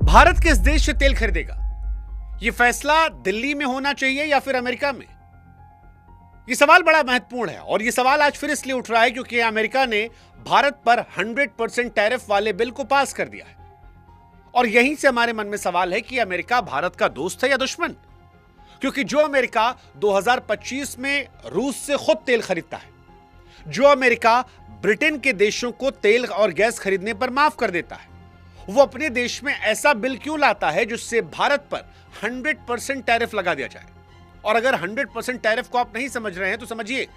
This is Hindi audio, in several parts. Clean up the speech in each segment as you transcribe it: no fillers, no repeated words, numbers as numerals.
भारत किस देश से तेल खरीदेगा? यह फैसला दिल्ली में होना चाहिए या फिर अमेरिका में? यह सवाल बड़ा महत्वपूर्ण है और यह सवाल आज फिर इसलिए उठ रहा है क्योंकि अमेरिका ने भारत पर 100% टैरिफ वाले बिल को पास कर दिया है। और यहीं से हमारे मन में सवाल है कि अमेरिका भारत का दोस्त है या दुश्मन? क्योंकि जो अमेरिका 2025 में रूस से खुद तेल खरीदता है, जो अमेरिका ब्रिटेन के देशों को तेल और गैस खरीदने पर माफ कर देता है, वो अपने देश में ऐसा बिल क्यों लाता है जिससे भारत पर 100% टैरिफ लगा दिया जाए? और अगर 100% टैरिफ को आप नहीं समझ रहे हैं तो समझिए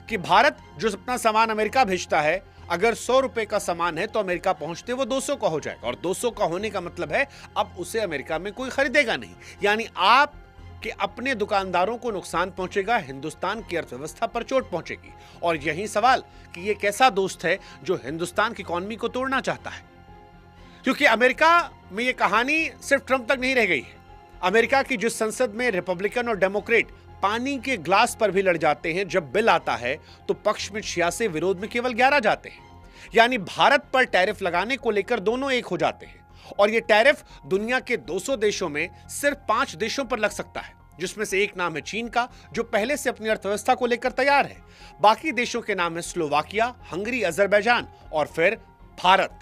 कि भारत जो अपना सामान अमेरिका भेजता है, अगर 100 रुपए का सामान है तो अमेरिका पहुंचते वो 200 का हो जाएगा। और 200 का होने का मतलब है अब उसे अमेरिका में कोई खरीदेगा नहीं, यानी आप कि अपने दुकानदारों को नुकसान पहुंचेगा, हिंदुस्तान की अर्थव्यवस्था पर चोट पहुंचेगी। और यही सवाल कि यह कैसा दोस्त है जो हिंदुस्तान की इकोनॉमी को तोड़ना चाहता है? क्योंकि अमेरिका में यह कहानी सिर्फ ट्रंप तक नहीं रह गई है। अमेरिका की जिस संसद में रिपब्लिकन और डेमोक्रेट पानी के ग्लास पर भी लड़ जाते हैं, जब बिल आता है तो पक्ष में 86, विरोध में केवल 11 जाते हैं। यानी भारत पर टैरिफ लगाने को लेकर दोनों एक हो जाते हैं। और यह टैरिफ दुनिया के 200 देशों में सिर्फ 5 देशों पर लग सकता है, जिसमें से एक नाम है चीन का, जो पहले से अपनी अर्थव्यवस्था को लेकर तैयार है। बाकी देशों के नाम है स्लोवाकिया, हंगरी, अजरबैजान और फिर भारत।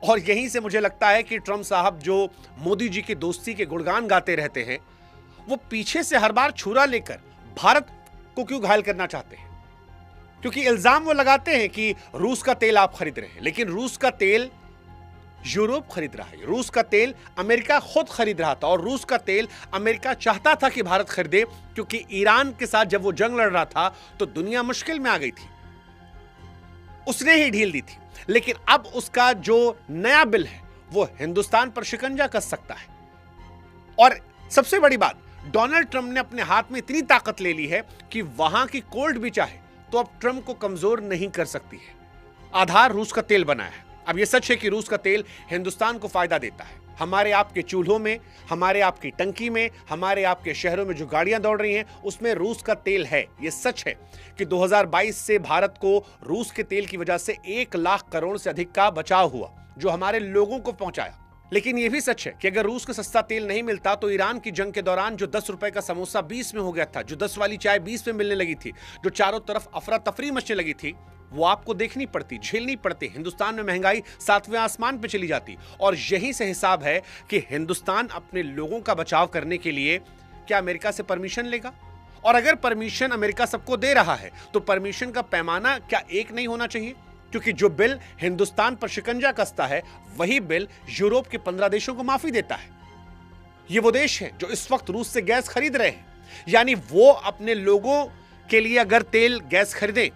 और यहीं से मुझे लगता है कि ट्रंप साहब जो मोदी जी की दोस्ती के गुणगान गाते रहते हैं, वो पीछे से हर बार छुरा लेकर भारत को क्यों घायल करना चाहते हैं? क्योंकि इल्जाम वो लगाते हैं कि रूस का तेल आप खरीद रहे हैं, लेकिन रूस का तेल यूरोप खरीद रहा है, रूस का तेल अमेरिका खुद खरीद रहा था। और रूस का तेल अमेरिका चाहता था कि भारत खरीदे, क्योंकि ईरान के साथ जब वो जंग लड़ रहा था तो दुनिया मुश्किल में आ गई थी, उसने ही ढील दी थी। लेकिन अब उसका जो नया बिल है वो हिंदुस्तान पर शिकंजा कस सकता है। और सबसे बड़ी बात, डोनाल्ड ट्रंप ने अपने हाथ में इतनी ताकत ले ली है कि वहां की कोर्ट भी चाहे तो अब ट्रंप को कमजोर नहीं कर सकती है। आधार रूस का तेल बना है। अब यह सच है कि रूस का तेल हिंदुस्तान को फायदा देता है। हमारे आपके चूल्हों में, हमारे आपकी टंकी में, हमारे आपके शहरों में जो गाड़ियां दौड़ रही हैं उसमें रूस का तेल है। यह सच है कि 2022 से भारत को रूस के तेल की वजह से 1 लाख करोड़ से अधिक का बचाव हुआ, जो हमारे लोगों को पहुंचाया। लेकिन यह भी सच है कि अगर रूस को सस्ता तेल नहीं मिलता तो ईरान की जंग के दौरान जो 10 रुपए का समोसा 20 में हो गया था, जो 10 वाली चाय 20 में मिलने लगी थी, जो चारों तरफ अफरा तफरी मचने लगी थी, वो आपको देखनी पड़ती, झेलनी पड़ती। हिंदुस्तान में महंगाई 7वें आसमान पे चली जाती। और यही से हिसाब है कि हिंदुस्तान अपने लोगों का बचाव करने के लिए क्या अमेरिका से परमिशन लेगा? और अगर परमिशन अमेरिका सबको दे रहा है तो परमिशन का पैमाना क्या एक नहीं होना चाहिए? क्योंकि जो बिल हिंदुस्तान पर शिकंजा कसता है, वही बिल यूरोप के 15 देशों को माफी देता है। ये वो देश हैं जो इस वक्त रूस से गैस खरीद रहे हैं। यानी वो अपने लोगों के लिए अगर तेल गैस खरीदें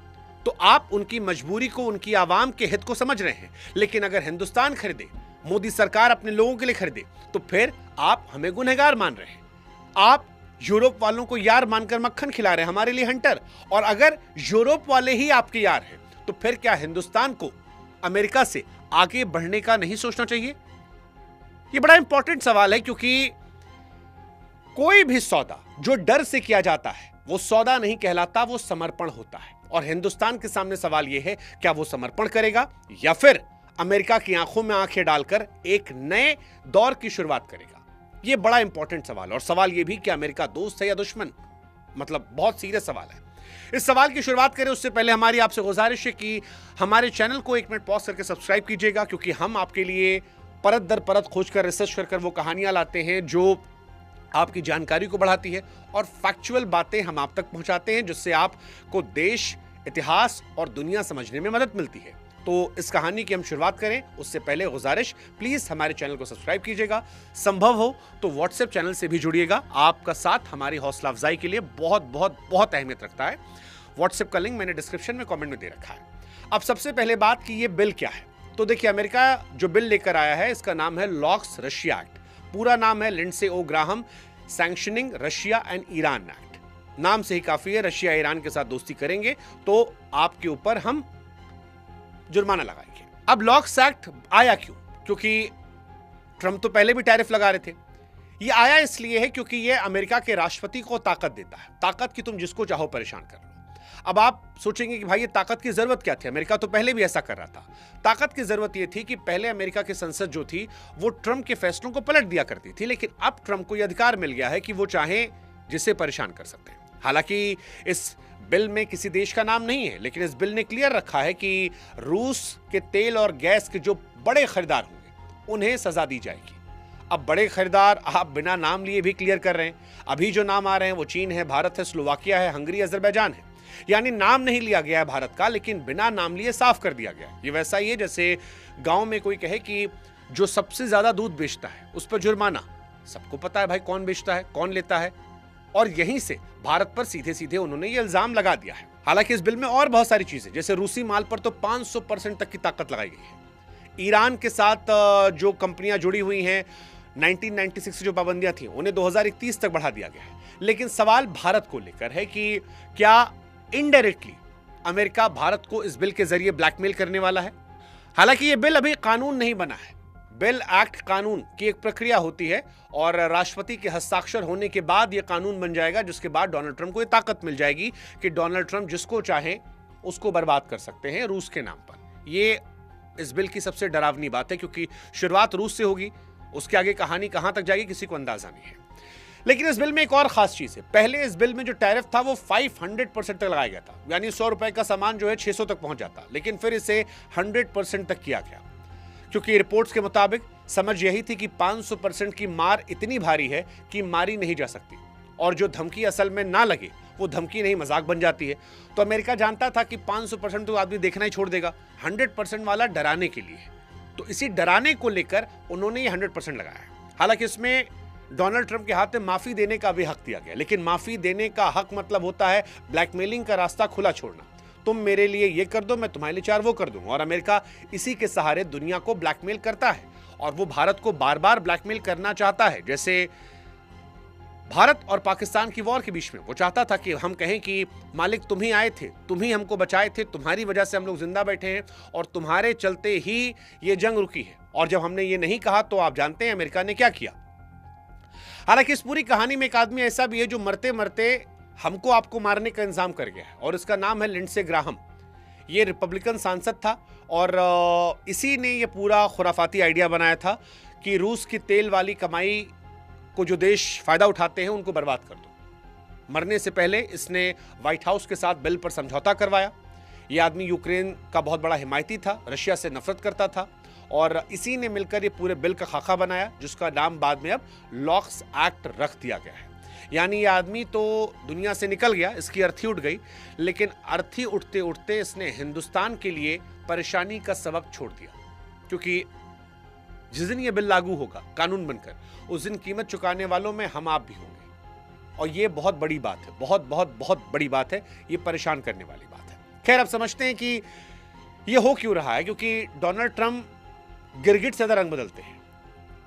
तो आप उनकी मजबूरी को, उनकी आवाम के हित को समझ रहे हैं। लेकिन अगर हिंदुस्तान खरीदे, मोदी सरकार अपने लोगों के लिए खरीदे, तो फिर आप हमें गुनहगार मान रहे हैं। आप यूरोप वालों को यार मानकर मक्खन खिला रहे हैं, हमारे लिए हंटर। और अगर यूरोप वाले ही आपके यार हैं तो फिर क्या हिंदुस्तान को अमेरिका से आगे बढ़ने का नहीं सोचना चाहिए? यह बड़ा इंपॉर्टेंट सवाल है, क्योंकि कोई भी सौदा जो डर से किया जाता है वो सौदा नहीं कहलाता, वो समर्पण होता है। और हिंदुस्तान के सामने सवाल यह है, क्या वो समर्पण करेगा या फिर अमेरिका की आंखों में आंखें डालकर एक नए दौर की शुरुआत करेगा? यह बड़ा इंपॉर्टेंट सवाल। और सवाल यह भी कि अमेरिका दोस्त है या दुश्मन, मतलब बहुत सीरियस सवाल है। इस सवाल की शुरुआत करें उससे पहले हमारी आपसे गुजारिश है कि हमारे चैनल को 1 मिनट पॉज करके सब्सक्राइब कीजिएगा, क्योंकि हम आपके लिए परत दर परत खोजकर, रिसर्च कर वो कहानियां लाते हैं जो आपकी जानकारी को बढ़ाती है और फैक्चुअल बातें हम आप तक पहुंचाते हैं, जिससे आपको देश, इतिहास और दुनिया समझने में मदद मिलती है। तो इस कहानी की हम शुरुआत करें उससे पहले गुजारिश, प्लीज हमारे चैनल को सब्सक्राइब कीजिएगा। संभव हो तो व्हाट्सएप चैनल से भी जुड़िएगा। आपका साथ हमारी हौसला अफजाई के लिए बहुत बहुत बहुत अहमियत रखता है। व्हाट्सएप का लिंक मैंने डिस्क्रिप्शन में कमेंट में दे रखा है। अब सबसे पहले बात कि ये बिल क्या है। तो देखिए, अमेरिका जो बिल लेकर आया है इसका नाम है लॉक्स रशिया एक्ट। पूरा नाम है Lindsey O Graham sanctioning Russia and Iran act. नाम से ही काफी है, रशिया ईरान के साथ दोस्ती करेंगे तो आपके ऊपर हम जुर्माना लगाएंगे। अब लॉक्स एक्ट आया क्यों? क्योंकि ट्रंप तो पहले भी टैरिफ लगा रहे थे। ये आया इसलिए है क्योंकि ये अमेरिका के राष्ट्रपति को ताकत देता है, ताकत कि तुम जिसको चाहो परेशान कर लो। अब आप सोचेंगे कि भाई ये ताकत की जरूरत क्या थी, अमेरिका तो पहले भी ऐसा कर रहा था। ताकत की जरूरत ये थी कि पहले अमेरिका की संसद जो थी वो ट्रंप के फैसलों को पलट दिया करती थी, लेकिन अब ट्रंप को यह अधिकार मिल गया है कि वो चाहे जिसे परेशान कर सकते हैं। हालांकि इस बिल में किसी देश का नाम नहीं है, लेकिन इस बिल ने क्लियर रखा है कि रूस के तेल और गैस के जो बड़े खरीदार होंगे उन्हें सजा दी जाएगी। अब बड़े खरीदार आप बिना नाम लिए भी क्लियर कर रहे हैं। अभी जो नाम आ रहे हैं वो चीन है, भारत है, स्लोवाकिया है, हंगरी, अजरबैजान है। यानी नाम नहीं लिया गया है भारत का, लेकिन बिना नाम लिए साफ कर दिया गया है। ये वैसा ही है जैसे गांव में कोई कहे कि जो सबसे ज्यादा दूध बेचता है उस पर जुर्माना। सबको पता है भाई कौन बेचता है, कौन लेता है, और यहीं से भारत पर सीधे सीधे उन्होंने ये इल्जाम लगा दिया है। हालांकि इस बिल में और बहुत सारी चीजें, जैसे रूसी माल पर तो 500% तक की ताकत लगाई गई है। ईरान के साथ जो कंपनियां जुड़ी हुई हैं 1996 से जो पाबंदियां थी उन्हें 2031 तक बढ़ा दिया गया है। लेकिन सवाल भारत को लेकर है कि क्या इनडायरेक्टली अमेरिका भारत को इस बिल के जरिए ब्लैकमेल करने वाला है। हालांकि यह बिल अभी कानून नहीं बना है। बिल एक्ट कानून की एक प्रक्रिया होती है और राष्ट्रपति के हस्ताक्षर होने के बाद यह कानून बन जाएगा, जिसके बाद डोनाल्ड ट्रंप को यह ताकत मिल जाएगी कि डोनाल्ड ट्रंप जिसको चाहे उसको बर्बाद कर सकते हैं रूस के नाम पर। यह इस बिल की सबसे डरावनी बात है, क्योंकि शुरुआत रूस से होगी, उसके आगे कहानी कहां तक जाएगी किसी को अंदाजा नहीं है। लेकिन इस बिल में एक और खास चीज है। पहले इस बिल में जो टैरिफ था वो 500% तक लगाया गया था, यानी 100 रुपए का सामान जो है 600 तक पहुंच जाता, लेकिन फिर इसे 100% तक किया गया, क्योंकि रिपोर्ट्स के मुताबिक समझ यही थी कि 500% की मार इतनी भारी है कि मारी नहीं जा सकती, और जो धमकी असल में ना लगे वो धमकी नहीं मजाक बन जाती है। तो अमेरिका जानता था कि 500% तो आदमी देखना ही छोड़ देगा, 100% वाला डराने के लिए। तो इसी डराने को लेकर उन्होंने ये 100% लगाया है। हालांकि इसमें डोनाल्ड ट्रंप के हाथ में माफी देने का भी हक दिया गया, लेकिन माफी देने का हक मतलब होता है ब्लैकमेलिंग का रास्ता खुला छोड़ना। तुम मेरे लिए ये कर दो, मैं तुम्हारे लिए 4 वो कर दूंगा। और अमेरिका इसी के सहारे दुनिया को ब्लैकमेल करता है, और वो भारत को बार बार ब्लैकमेल करना चाहता है। जैसे भारत और पाकिस्तान की वॉर के बीच में वो चाहता था कि हम कहें कि मालिक तुम ही आए थे, तुम ही हमको बचाए थे, तुम्हारी वजह से हम लोग जिंदा बैठे हैं और तुम्हारे चलते ही ये जंग रुकी है। और जब हमने ये नहीं कहा तो आप जानते हैं अमेरिका ने क्या किया। हालांकि इस पूरी कहानी में एक आदमी ऐसा भी है जो मरते मरते हमको आपको मारने का इंतजाम कर गया है, और इसका नाम है लिंडसे ग्राहम। ये रिपब्लिकन सांसद था, और इसी ने ये पूरा खुराफाती आइडिया बनाया था कि रूस की तेल वाली कमाई को जो देश फायदा उठाते हैं उनको बर्बाद कर दो। मरने से पहले इसने व्हाइट हाउस के साथ बिल पर समझौता करवाया। ये आदमी यूक्रेन का बहुत बड़ा हिमायती था, रशिया से नफरत करता था, और इसी ने मिलकर ये पूरे बिल का खाका बनाया, जिसका नाम बाद में अब लॉक्स एक्ट रख दिया गया है। यानी ये आदमी तो दुनिया से निकल गया, इसकी अर्थी उठ गई, लेकिन अर्थी उठते उठते इसने हिंदुस्तान के लिए परेशानी का सबब छोड़ दिया। क्योंकि जिस दिन ये बिल लागू होगा कानून बनकर, उस दिन कीमत चुकाने वालों में हम आप भी होंगे, और ये बहुत बड़ी बात है, बहुत बहुत बहुत बड़ी बात है, ये परेशान करने वाली बात है। खैर, अब समझते हैं कि ये हो क्यों रहा है। क्योंकि डोनाल्ड ट्रंप गिरगिट से रंग बदलते हैं।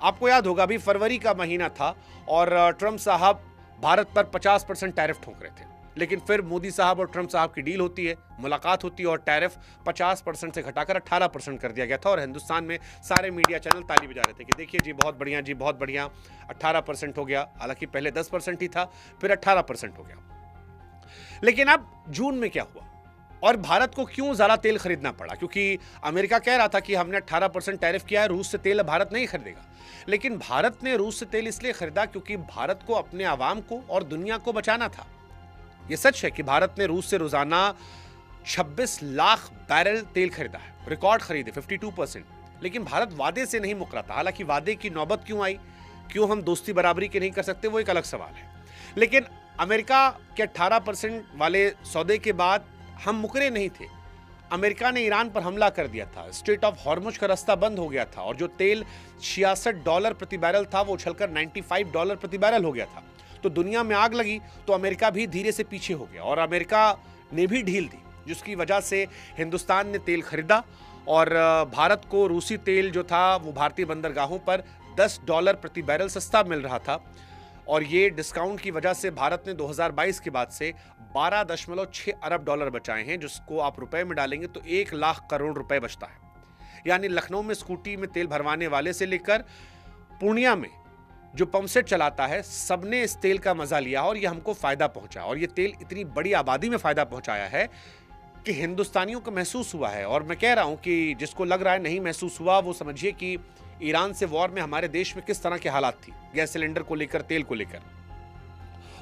आपको याद होगा अभी फरवरी का महीना था और ट्रंप साहब भारत पर 50% टैरिफ ठोक रहे थे, लेकिन फिर मोदी साहब और ट्रंप साहब की डील होती है, मुलाकात होती है, और टैरिफ 50% से घटाकर 18% कर दिया गया था। और हिंदुस्तान में सारे मीडिया चैनल ताली बजा रहे थे कि देखिए जी बहुत बढ़िया, जी बहुत बढ़िया, 18% हो गया। हालांकि पहले 10% ही था, फिर 18% हो गया। लेकिन अब जून में क्या हुआ और भारत को क्यों ज़्यादा तेल खरीदना पड़ा? क्योंकि अमेरिका कह रहा था कि हमने 18% टैरिफ किया है, रूस से तेल भारत नहीं खरीदेगा। लेकिन भारत ने रूस से तेल इसलिए खरीदा क्योंकि भारत को अपने आवाम को और दुनिया को बचाना था। यह सच है कि भारत ने रूस से रोजाना 26 लाख बैरल तेल खरीदा है, रिकॉर्ड खरीदे 52%। लेकिन भारत वादे से नहीं मुकरा था। हालांकि वादे की नौबत क्यों आई, क्यों हम दोस्ती बराबरी के नहीं कर सकते, वो एक अलग सवाल है। लेकिन अमेरिका के 18% वाले सौदे के बाद हम मुकरे नहीं थे। अमेरिका ने ईरान पर हमला कर दिया था, स्ट्रेट ऑफ हॉर्मुज का रास्ता बंद हो गया था, और जो तेल $66 प्रति बैरल था वो उछलकर $95 प्रति बैरल हो गया था। तो दुनिया में आग लगी तो अमेरिका भी धीरे से पीछे हो गया, और अमेरिका ने भी ढील दी, जिसकी वजह से हिंदुस्तान ने तेल खरीदा। और भारत को रूसी तेल जो था वो भारतीय बंदरगाहों पर $10 प्रति बैरल सस्ता मिल रहा था। और ये डिस्काउंट की वजह से भारत ने 2022 के बाद से $12.6 अरब बचाए हैं, जिसको आप रुपए में डालेंगे तो 1 लाख करोड़ रुपए बचता है। यानी लखनऊ में स्कूटी में तेल भरवाने वाले से लेकर पूर्णिया में जो पंप सेट चलाता है, सबने इस तेल का मजा लिया और ये हमको फायदा पहुंचा। और ये तेल इतनी बड़ी आबादी में फायदा पहुंचाया है कि हिंदुस्तानियों को महसूस हुआ है। और मैं कह रहा हूं कि जिसको लग रहा है नहीं महसूस हुआ, वो समझिए कि ईरान से वॉर में हमारे देश में किस तरह की हालात थी, गैस सिलेंडर को लेकर, तेल को लेकर।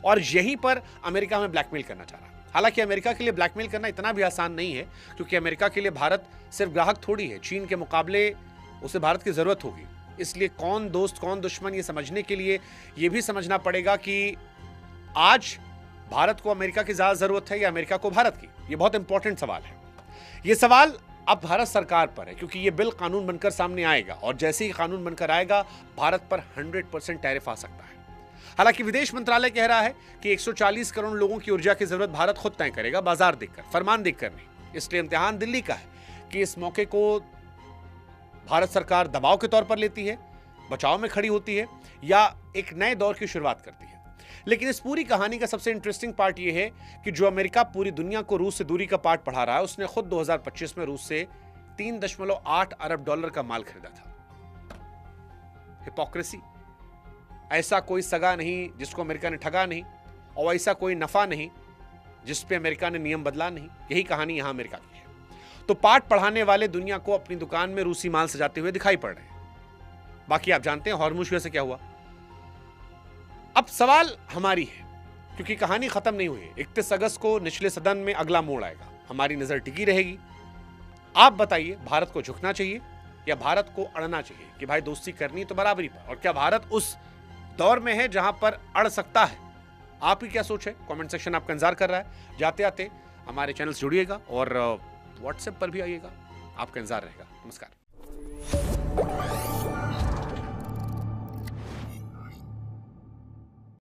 और यहीं पर अमेरिका हमें ब्लैकमेल करना चाह रहा है। हालांकि अमेरिका के लिए ब्लैकमेल करना इतना भी आसान नहीं है, क्योंकि अमेरिका के लिए भारत सिर्फ ग्राहक थोड़ी है। चीन के मुकाबले उसे भारत की जरूरत होगी। इसलिए कौन दोस्त कौन दुश्मन, ये समझने के लिए यह भी समझना पड़ेगा कि आज भारत को अमेरिका की ज्यादा जरूरत है या अमेरिका को भारत की। यह बहुत इंपॉर्टेंट सवाल है। यह सवाल अब भारत सरकार पर है, क्योंकि यह बिल कानून बनकर सामने आएगा और जैसे ही कानून बनकर आएगा, भारत पर 100% टैरिफ आ सकता है। हालांकि विदेश मंत्रालय कह रहा है कि 140 करोड़ लोगों की ऊर्जा की जरूरत भारत खुद तय करेगा, बाजार देखकर, फरमान देखकर नहीं। इसलिए इम्तिहान दिल्ली का है कि इस मौके को भारत सरकार दबाव के तौर पर लेती है, बचाव में खड़ी होती है, या एक नए दौर की शुरुआत करती है। लेकिन इस पूरी कहानी का सबसे इंटरेस्टिंग पार्ट यह है कि जो अमेरिका पूरी दुनिया को रूस से दूरी का पाठ पढ़ा रहा है, उसने खुद 2025 में रूस से $3.8 अरब का माल खरीदा था। हिपोक्रेसी। ऐसा कोई सगा नहीं जिसको अमेरिका ने ठगा नहीं, और ऐसा कोई नफा नहीं जिस पे अमेरिका ने नियम बदला नहीं। यही कहानी यहां अमेरिका की है। तो पाठ पढ़ाने वाले दुनिया को अपनी दुकान में रूसी माल सजाते हुए दिखाई पड़ रहे हैं। बाकी आप जानते हैं हॉर्मुज से क्या हुआ। अब सवाल हमारी है, क्योंकि कहानी खत्म नहीं हुई है। 31 अगस्त को निचले सदन में अगला मोड़ आएगा, हमारी नजर टिकी रहेगी। आप बताइए, भारत को झुकना चाहिए या भारत को अड़ना चाहिए कि भाई दोस्ती करनी तो बराबरी पर? और क्या भारत उस दौर में है जहां पर अड़ सकता है? आप ही क्या सोच है? कमेंट सेक्शन आपका इंतजार कर रहा है। जाते आते हमारे चैनल से जुड़िएगा और व्हाट्सएप पर भी आइएगा, आपका इंतजार रहेगा। नमस्कार।